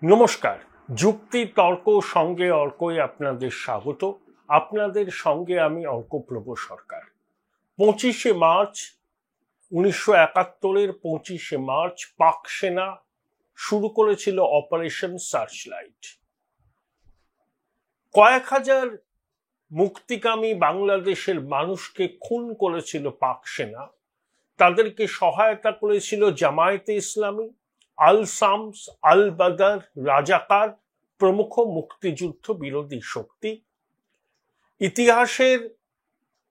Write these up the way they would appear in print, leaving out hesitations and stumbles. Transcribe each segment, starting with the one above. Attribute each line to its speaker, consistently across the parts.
Speaker 1: নমস্কার। যুক্তি তর্ক সঙ্গে অর্কই আপনাদের স্বাগত। আপনাদের সঙ্গে আমি অর্কপ্রভ সরকার। 25শে মার্চ 1971-এর 25শে মার্চ পাক সেনা শুরু করেছিল অপারেশন সার্চলাইট। কয়েক হাজার মুক্তিকামী বাংলাদেশের মানুষকে খুন করেছিল পাক সেনা। তাদেরকে সহায়তা করেছিল জামায়াতে ইসলামী, আল শামস, আল বাদার, রাজাকার প্রমুখ মুক্তিযুদ্ধ বিরোধী শক্তি। ইতিহাসের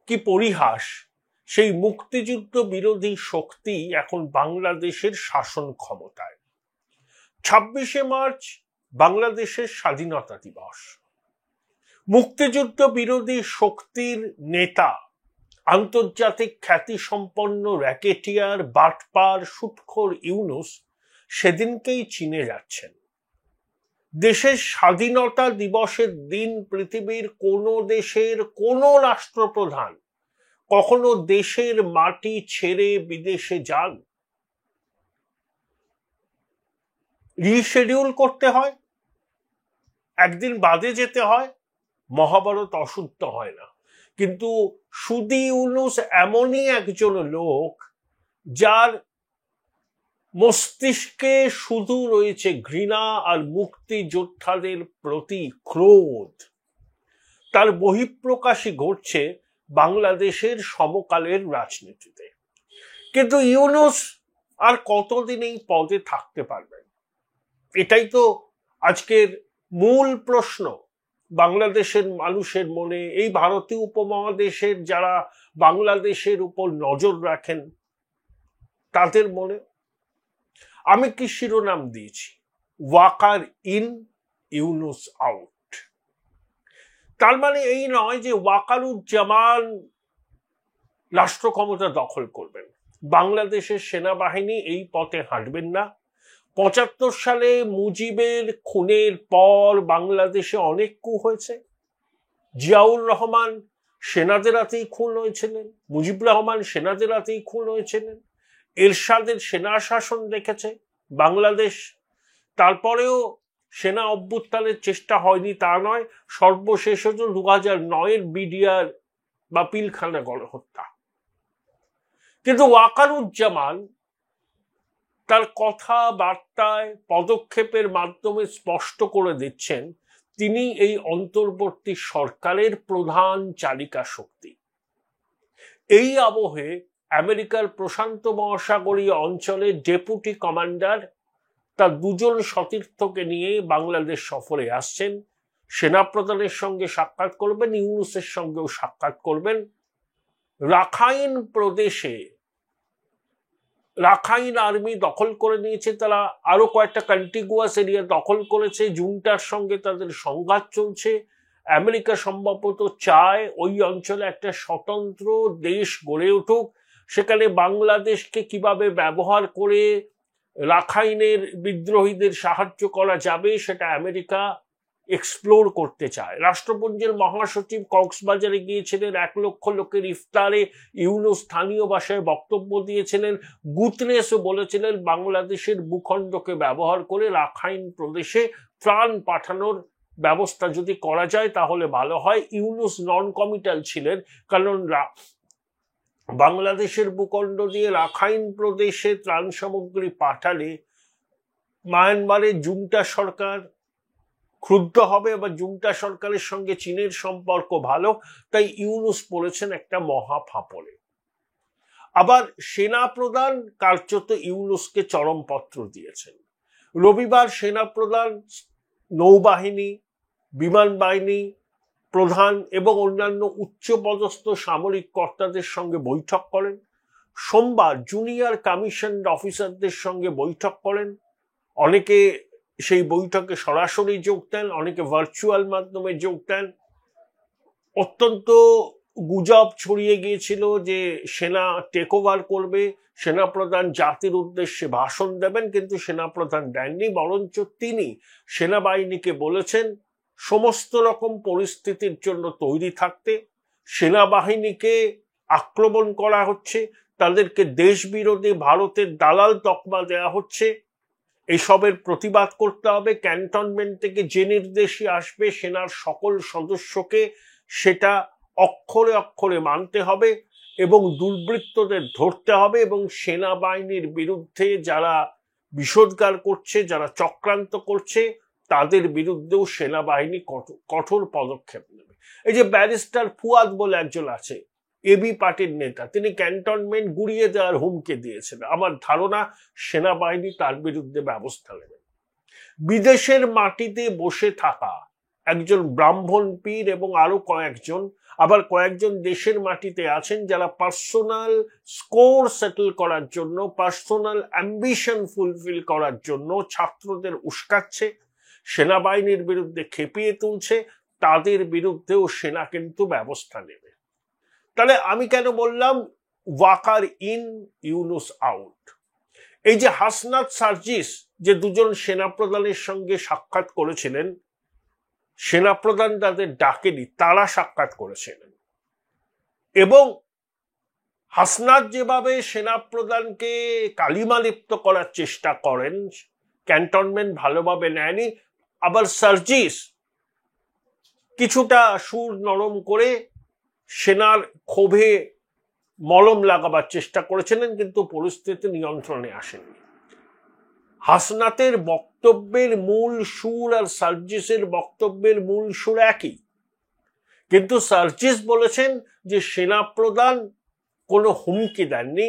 Speaker 1: কি পরিহাস, সেই মুক্তিযুদ্ধ বিরোধী শক্তি এখন বাংলাদেশের শাসন ক্ষমতায়। 26শে মার্চ বাংলাদেশের স্বাধীনতা দিবস। মুক্তিযুদ্ধ বিরোধী শক্তির নেতা, আন্তর্জাতিক খ্যাতিসম্পন্ন র্যাকেটিয়ার, বাটপার, সুৎখোর ইউনূস সেদিনকেই চীনে যাচ্ছেন। দেশের স্বাধীনতা দিবসের দিন পৃথিবীর কোন দেশের কোন রাষ্ট্রপ্রধান কখনো দেশের মাটি ছেড়ে বিদেশে যান? রিশিডিউল করতে হয়, একদিন বাদে যেতে হয়, মহাভারত অশুদ্ধ হয় না। কিন্তু সুদি ইউনূস এমনই একজন লোক যার মস্তিষ্কে শুধু রয়েছে ঘৃণা আর মুক্তিযোদ্ধাদের প্রতি ক্রোধ। তার বহিঃপ্রকাশই ঘটছে বাংলাদেশের সমকালের রাজনীতিতে। কিন্তু ইউনূস আর কতদিন এই পদে থাকতে পারবেন? এটাই তো আজকের মূল প্রশ্ন বাংলাদেশের মানুষের মনে, এই ভারতীয় উপমহাদেশের যারা বাংলাদেশের উপর নজর রাখেন তাদের মনে। আমি কি শিরোনাম দিয়েছি? Waker in, Yunus out. তার মানে এই নয় যে ওয়াকারুজ্জামান রাষ্ট্র ক্ষমতা দখল করবেন। বাংলাদেশের সেনাবাহিনী এই পথে হাঁটবেন না। 75 সালে মুজিবের খুনের পর বাংলাদেশে অনেক কূ হয়েছে। জিয়াউর রহমান সেনাদের হাতেই খুন হয়েছিলেন, মুজিবুর রহমান সেনাদের হাতেই খুন হয়েছিলেন, এরশাদের সেনা শাসন দেখেছে বাংলাদেশ। তারপরেও সেনা অভ্যুত্থানের চেষ্টা হয়নি তা নয়, সর্বশেষ হচ্ছে 2009-এর বিডিআর বা পিলখানা গণহত্যা। কিন্তু ওয়াকারুজ্জামান তার কথাবার্তায় পদক্ষেপের মাধ্যমে স্পষ্ট করে দিচ্ছেন তিনি এই অন্তর্বর্তী সরকারের প্রধান চালিকা শক্তি। এই আবহে আমেরিকার প্রশান্ত মহাসাগরীয় অঞ্চলের ডেপুটি কমান্ডার তার 2জন সতীর্থকে নিয়ে বাংলাদেশ সফরে আসছেন। সেনাপ্রধানের সঙ্গে সাক্ষাৎ করবেন, ইউনূসের সঙ্গেও সাক্ষাৎ করবেন। রাখাইন প্রদেশে রাখাইন আর্মি দখল করে নিয়েছে, তারা আরো কয়েকটা কন্টিগুয়াস এরিয়া দখল করেছে, জুন্টার সঙ্গে তাদের সংঘাত চলছে। আমেরিকা সম্ভবত চায় ওই অঞ্চলে একটা স্বতন্ত্র দেশ গড়ে উঠুক, সেখানে বাংলাদেশকে কিভাবে ব্যবহার করে রাখাইনের বিদ্রোহীদের সাহায্য করা যাবে সেটা আমেরিকা এক্সপ্লোর করতে চায়। রাষ্ট্রপুঞ্জের মহাসচিব কক্সবাজারে গিয়েছিলেন, 1 লক্ষ লোকের ইফতারে ইউনূস স্থানীয় ভাষায় বক্তব্য দিয়েছিলেন। গুতরেসও বলেছিলেন বাংলাদেশের ভূখণ্ডকে ব্যবহার করে রাখাইন প্রদেশে ত্রাণ পাঠানোর ব্যবস্থা যদি করা যায় তাহলে ভালো হয়। ইউনূস নন কমিটাল ছিলেন, কারণ বাংলাদেশের ভূখণ্ড দিয়ে রাখাইন প্রদেশে ত্রাণ সামগ্রী পাঠালে মায়ানমারের জুন্টা সরকার ক্ষুব্ধ হবে বা জুন্টা সরকারের সঙ্গে চীনের সম্পর্ক ভালো, তাই ইউনূস পড়েছেন একটা মহা ফাঁপড়ে। আবার সেনাপ্রধান কার্যত ইউনূসকে চরমপত্র দিয়েছেন। রবিবার সেনাপ্রধান, নৌবাহিনী, বিমান বাহিনী প্রধান এবং অন্যান্য উচ্চপদস্থ সামরিক কর্তাদের সঙ্গে বৈঠক করেন। সোমবার জুনিয়র কমিশন অফিসারদের সঙ্গে বৈঠক করেন। অনেকে সেই বৈঠকে সরাসরি যোগ দেন, অনেকে ভার্চুয়াল মাধ্যমে যোগ দেন। অত্যন্ত গুজব ছড়িয়ে গিয়েছিল যে সেনা টেক ওভার করবে, সেনাপ্রধান জাতির উদ্দেশ্যে ভাষণ দেবেন, কিন্তু সেনাপ্রধান দেননি। বরঞ্চ তিনি সেনাবাহিনীকে বলেছেন সমস্ত রকম পরিস্থিতির জন্য তৈরি থাকতে। সেনাবাহিনীকে আক্রমণ করা হচ্ছে, তাদেরকে দেশ বিরোধী ভারতের দালাল তকমা দেয়া হচ্ছে, এসবের প্রতিবাদ করতে হবে। ক্যান্টনমেন্ট থেকে যে নির্দেশই আসবে সেনার সকল সদস্যকে সেটা অক্ষরে অক্ষরে মানতে হবে এবং দুর্বৃত্তদের ধরতে হবে এবং সেনাবাহিনীর বিরুদ্ধে যারা বিষোদ্গার করছে, যারা চক্রান্ত করছে, তাদের বিরুদ্ধেও সেনাবাহিনী কঠোর পদক্ষেপ নেবে। এই যে ব্যারিস্টার ফুয়াদ বলে একজন আছে, এবি পার্টির নেতা, তিনি ক্যান্টনমেন্ট গুড়িয়ে দেওয়ার হুমকি দিয়েছেন। আমার ধারণা সেনাবাহিনী তার বিরুদ্ধে ব্যবস্থা নেবে। বিদেশের মাটিতে বসে থাকা একজন ব্রাহ্মণ পীর এবং আরো কয়েকজন, আবার কয়েকজন দেশের মাটিতে আছেন যারা পার্সোনাল স্কোর সেটেল করার জন্য, পার্সোনাল অ্যাম্বিশন ফুলফিল করার জন্য ছাত্রদের উস্কাচ্ছে, সেনাবাহিনীর বিরুদ্ধে খেপিয়ে তুলছে, তাদের বিরুদ্ধেও সেনা কিন্তু ব্যবস্থা নেবে। তাহলে আমি কেন বললাম ওয়াকার ইন ইউনুস আউট? এই যে হাসনাত সার্জিস যে দুজন সেনাপ্রধানের সঙ্গে সাক্ষাৎ করেছিলেন, সেনাপ্রধান তাদের ডাকেনি, তারা সাক্ষাৎ করেছিলেন এবং হাসনাত যেভাবে সেনাপ্রধানকে কালিমালিপ্ত করার চেষ্টা করেন, ক্যান্টনমেন্ট ভালোভাবে নেয়নি, আবার সার্জিস কিছুটা সুর নরম করে সেনার ক্ষোভে মলম লাগাবার চেষ্টা করেছিলেন, কিন্তু পরিস্থিতি নিয়ন্ত্রণে আসেনি। হাসনাতের বক্তব্যের মূল সুর আর সার্জিসের বক্তব্যের মূল সুর একই, কিন্তু সার্জিস বলেছেন যে সেনাপ্রধান কোনো হুমকি দেননি,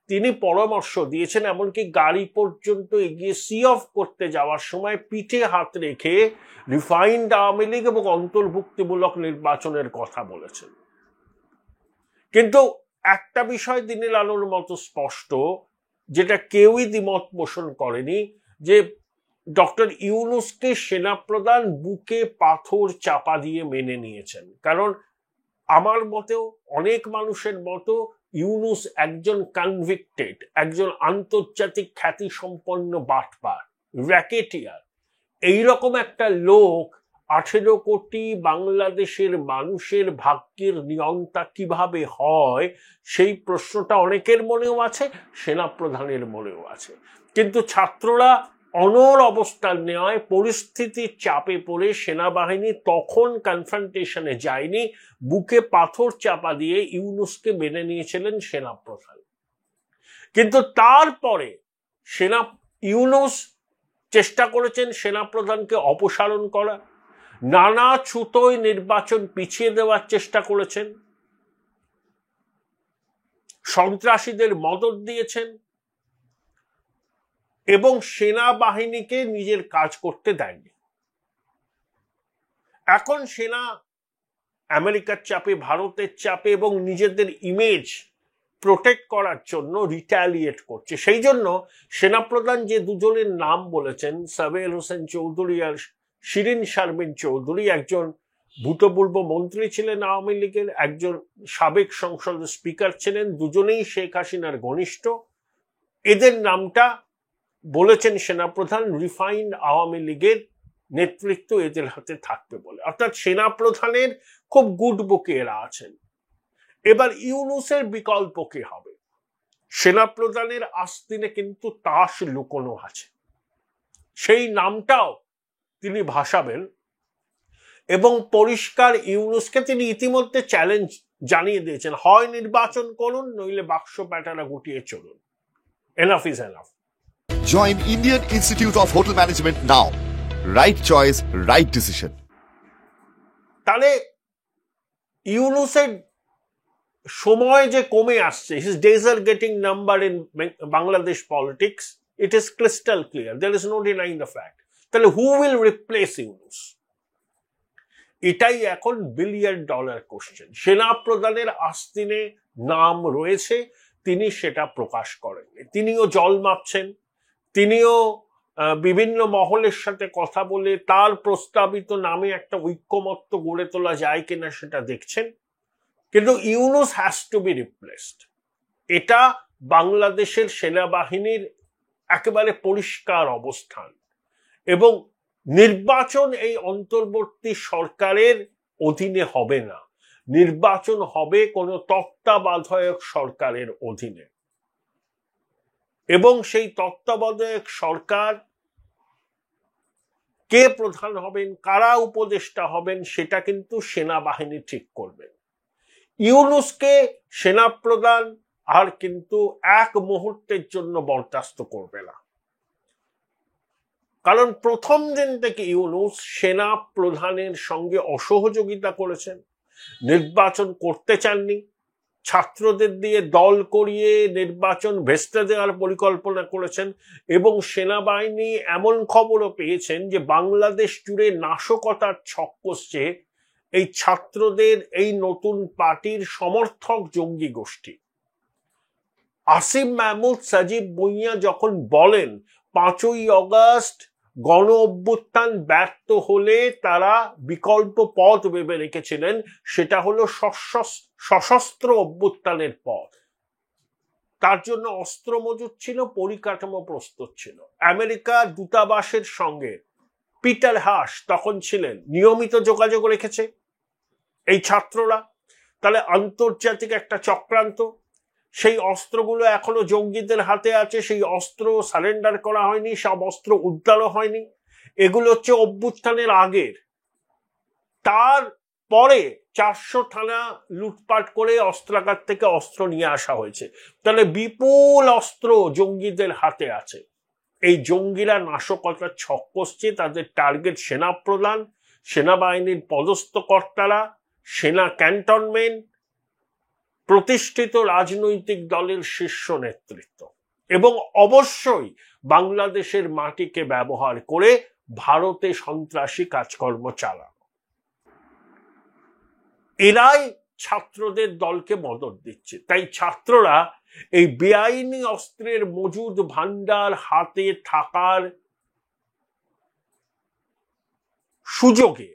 Speaker 1: তিনি পরামর্শ দিয়েছেন, এমনকি গাড়ি পর্যন্ত এগিয়ে সি অফ করতে যাওয়ার সময় পিঠে হাত রেখে রিফাইন্ড আওয়ামী লীগ এবং অন্তর্ভুক্তিমূলক নির্বাচনের কথা বলেছেন। কিন্তু একটা বিষয় দিনের আলোর মতো স্পষ্ট, যেটা কেউই দ্বিমত পোষণ করেনি, যে ডক্টর ইউনুসকে সেনাপ্রধান বুকে পাথর চাপা দিয়ে মেনে নিয়েছেন। কারণ আমার মতেও, অনেক মানুষের মতো, ইউনুস একজন কনভিক্টেড, একজন আন্তর্জাতিক খ্যাতি সম্পন্ন বাটপার, র্যাকেটিয়ার। এইরকম একটা লোক 18 কোটি বাংলাদেশের মানুষের ভাগ্যের নিয়ন্তা কিভাবে হয়, সেই প্রশ্নটা অনেকের মনেও আছে, সেনাপ্রধানের মনেও আছে। কিন্তু ছাত্ররা অনড় অবস্থান নেওয়ায় পরিস্থিতির চাপে পড়ে সেনাবাহিনী তখন কনফ্রন্টেশনে যায়নি, বুকে পাথর চাপা দিয়ে ইউনুসকে মেনে নিয়েছিলেন সেনাপ্রধান। কিন্তু তারপরে ইউনুস চেষ্টা করেছেন সেনাপ্রধানকে অপসারণ করা, নানা ছুতোয় নির্বাচন পিছিয়ে দেওয়ার চেষ্টা করেছেন, সন্ত্রাসীদের মদদ দিয়েছেন এবং সেনাবাহিনীকে নিজের কাজ করতে দেয়নি। এখন সেনা আমেরিকার চাপে, ভারতের চাপে এবং নিজেদের ইমেজ প্রোটেক্ট করার জন্য রিটালিয়েট করছে। সেই জন্য সেনাপ্রধান যে দুজনের নাম বলেছেন, সাবের হোসেন চৌধুরী আর শিরিন শারমিন চৌধুরী, একজন ভূতপূর্ব মন্ত্রী ছিলেন আওয়ামী লীগের, একজন সাবেক সংসদের স্পিকার ছিলেন, দুজনেই শেখ হাসিনার ঘনিষ্ঠ। এদের নামটা বলেছেন সেনাপ্রধান, রিফাইন্ড আওয়ামী লীগের নেতৃত্ব এদের হাতে থাকবে বলে। অর্থাৎ সেনাপ্রধানের খুব গুড বুকে এরা আছেন। এবার ইউনুসের বিকল্প কি হবে? সেনাপ্রধানের আস্তিনে কিন্তু তাস লুকোনো আছে, সেই নামটাও তিনি ভাসাবেন এবং পরিষ্কার ইউনুসকে তিনি ইতিমধ্যে চ্যালেঞ্জ জানিয়ে দিয়েছেন, হয় নির্বাচন করুন, নইলে বাক্স প্যাটারা গুটিয়ে চলুন। Enough is enough.
Speaker 2: Join Indian Institute of Hotel Management now. Right choice, right decision.
Speaker 1: তাহলে ইউনুসের সময় যে কমে আসছে, his days are getting numbered in Bangladesh politics. It is crystal clear. There is no denying the fact. তাহলে who will replace Yunus? এটাই এখন $1 billion question. সেনাপ্রধানের আস্তিনে নাম রয়েছে, তিনি সেটা প্রকাশ করেননি। তিনিও জল মাপছেন, তিনিও বিভিন্ন মহলের সাথে কথা বলে তার প্রস্তাবিত নামে একটা ঐক্যমত্য গড়ে তোলা যায় কিনা সেটা দেখছেন। কিন্তু Yunus has to be replaced, এটা বাংলাদেশের সেনাবাহিনীর একেবারে পরিষ্কার অবস্থান। এবং নির্বাচন এই অন্তর্বর্তী সরকারের অধীনে হবে না, নির্বাচন হবে কোনো তত্ত্বাবধায়ক সরকারের অধীনে। এবং সেই তত্ত্বাবধায়ক সরকার কে প্রধান হবেন, কারা উপদেষ্টা হবেন, সেটা কিন্তু সেনাবাহিনী ঠিক করবেন। ইউনূসকে সেনাপ্রধান আর কিন্তু এক মুহূর্তের জন্য বরদাস্ত করবে না, কারণ প্রথম দিন থেকে ইউনূস সেনা প্রধানের সঙ্গে অসহযোগিতা করেছেন, নির্বাচন করতে চাননি, ছাত্রদের দিয়ে দল করিয়ে নির্বাচন ভেস্তে দেওয়ার পরিকল্পনা করেছেন, এবং সেনাবাহিনী এমন খবরও পেয়েছেন যে বাংলাদেশ জুড়ে নাশকতার ছক কষছে এই ছাত্রদের এই নতুন পার্টির সমর্থক জঙ্গি গোষ্ঠী। আসিম মাহমুদ, সাজিব ভুঁইয়া যখন বলেন 5ই অগস্ট গণ অভ্যুত্থান ব্যর্থ হলে তারা বিকল্প পথ ভেবে রেখেছিলেন, সেটা হলো সশস্ত্র অভ্যুত্থানের পথ। তার জন্য অস্ত্র মজুদ ছিল, পরিকাঠামো প্রস্তুত ছিল। আমেরিকার দূতাবাসের সঙ্গে পিটার হাস তখন ছিলেন, নিয়মিত যোগাযোগ রেখেছে এই ছাত্ররা। তাহলে আন্তর্জাতিক একটা চক্রান্ত, সেই অস্ত্রগুলো এখনো জঙ্গিদের হাতে আছে, সেই অস্ত্র সারেন্ডার করা হয়নি, সব অস্ত্র উদ্ধারও হয়নি। এগুলো হচ্ছে অভ্যুত্থানের আগের। তার পরে 400 থানা লুটপাট করে অস্ত্রাগার থেকে অস্ত্র নিয়ে আসা হয়েছে। তাহলে বিপুল অস্ত্র জঙ্গিদের হাতে আছে। এই জঙ্গিরা নাশকতার ছক কষছে, তাদের টার্গেট সেনাপ্রধান, সেনাবাহিনীর পদস্থ কর্তারা, সেনা ক্যান্টনমেন্ট, প্রতিষ্ঠিত রাজনৈতিক দলের শীর্ষ নেতৃত্ব, এবং অবশ্যই বাংলাদেশের মাটিকে ব্যবহার করে ভারতে সন্ত্রাসী কাজকর্ম চালানো। এরাই ছাত্রদের দলকে মদত দিচ্ছে। তাই ছাত্ররা এই বেআইনি অস্ত্রের মজুদ ভান্ডার হাতে থাকার সুযোগে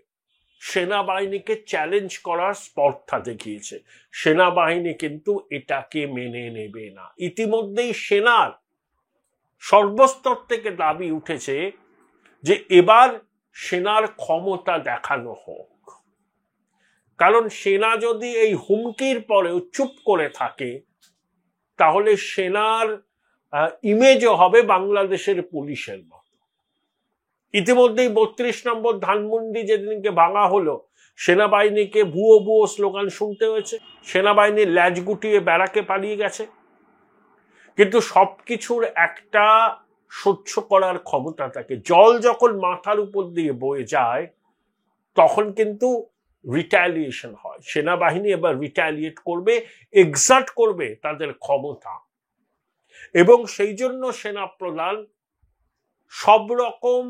Speaker 1: সেনাবাহিনীকে চ্যালেঞ্জ করার স্পর্ধা দেখিয়েছে। সেনাবাহিনী কিন্তু এটাকে মেনে নেবে না। ইতিমধ্যেই সেনার সর্বস্তর থেকে দাবি উঠেছে যে এবার সেনার ক্ষমতা দেখানো হোক, কারণ সেনা যদি এই হুমকির পরেও চুপ করে থাকে তাহলে সেনার ইমেজও হবে বাংলাদেশের পুলিশের মতো। ইতিমধ্যেই 32 নম্বর ধানমন্ডি যেদিনকে ভাঙা হলো, সেনাবাহিনীকে ভুয়ো ভুয়ো স্লোগান শুনতে হয়েছে, সেনাবাহিনীর ল্যাজ গুটিয়ে ব্যারাকে পালিয়ে গেছে। কিন্তু সবকিছুর একটা সহ্য করার ক্ষমতা থাকে। জল যখন মাথার উপর দিয়ে বয়ে যায় তখন কিন্তু রিটালিয়েশন হয়। সেনাবাহিনী এবার রিটালিয়েট করবে, এক্সার্ট করবে তাদের ক্ষমতা, এবং সেই জন্য সেনাপ্রধান সব রকম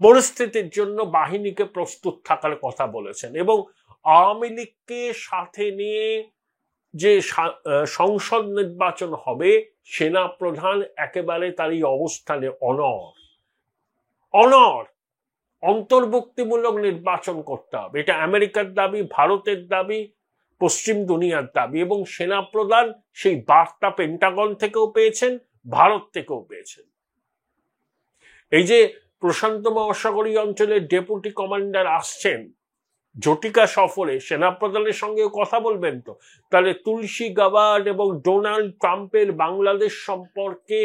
Speaker 1: পরিস্থিতির জন্য বাহিনীকে প্রস্তুত থাকার কথা বলেছেন। এবং আওয়ামী লীগকে সাথে নিয়ে যে সংসদ নির্বাচন হবে, সেনাপ্রধান একেবারে তার এই অবস্থানে অনড়। অন্তর্ভুক্তিমূলক নির্বাচন করতে হবে, এটা আমেরিকার দাবি, ভারতের দাবি, পশ্চিম দুনিয়ার দাবি, এবং সেনাপ্রধান সেই বার্তা পেন্টাগন থেকেও পেয়েছেন, ভারত থেকেও পেয়েছেন। এই যে প্রশান্ত মহাসাগরীয় অঞ্চলের ডেপুটি কমান্ডার আসছেন ঝটিকা সফরে, সেনাপ্রধানের সঙ্গেও কথা বলবেন তো, তাহলে তুলসী গাবার্ড এবং ডোনাল্ড ট্রাম্পের বাংলাদেশ সম্পর্কে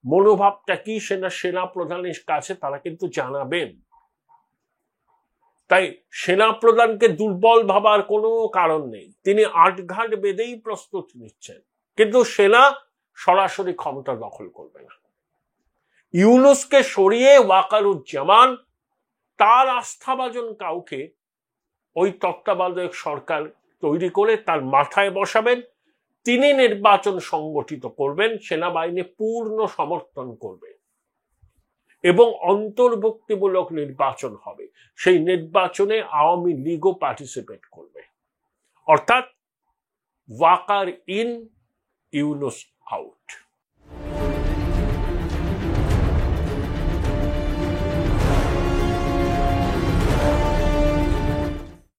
Speaker 1: মনোভাবটা কি সেনাপ্রধানের কাছে তারা কিন্তু জানাবেন। তাই সেনাপ্রধানকে দুর্বল ভাবার কোনো কারণ নেই, তিনি আটঘাট বেঁধেই প্রস্তুতি নিচ্ছেন, কিন্তু সেনা সরাসরি ক্ষমতা দখল করবে না। ইউনূসকে সরিয়ে ওয়াকারুজ্জামান তার আস্থাভাজন কাউকে ওই তত্ত্বাবধায়ক সরকার তৈরি করে তার মাথায় বসাবেন, তিনি নির্বাচন সংগঠিত করবেন, সেনাবাহিনী পূর্ণ সমর্থন করবে, এবং অন্তর্ভুক্তিমূলক নির্বাচন হবে। সেই নির্বাচনে আওয়ামী লীগও পার্টিসিপেট করবে। অর্থাৎ ওয়াকার ইন, ইউনূস আউট।